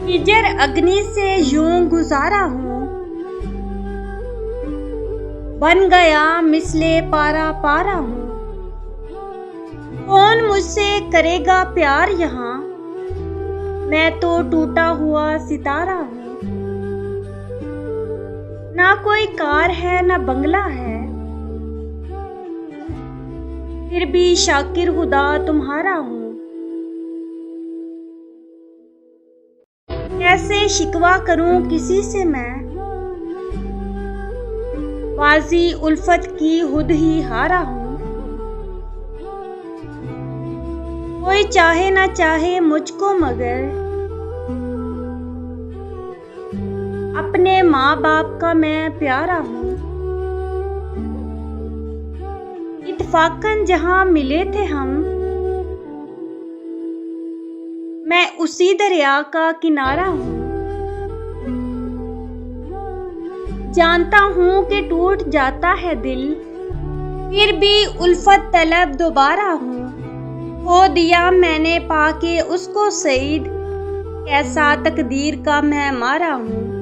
हिजर अग्नि से यूं गुजारा हूँ, बन गया मिसले पारा पारा हूँ। कौन मुझसे करेगा प्यार यहाँ, मैं तो टूटा हुआ सितारा हूँ। ना कोई कार है ना बंगला है, फिर भी शाकिर खुदा तुम्हारा हूँ। कैसे शिकवा करूं किसी से मैं, बाजी उल्फत की खुद ही हारा हूँ। कोई चाहे ना चाहे मुझको मगर अपने माँ बाप का मैं प्यारा हूँ। इत्फाकन जहाँ मिले थे हम, मैं उसी दरिया का किनारा हूँ। जानता हूँ कि टूट जाता है दिल, फिर भी उल्फत तलब दोबारा हूँ। खो दिया मैंने पाके उसको सईद, कैसा तकदीर का मैं मारा हूँ।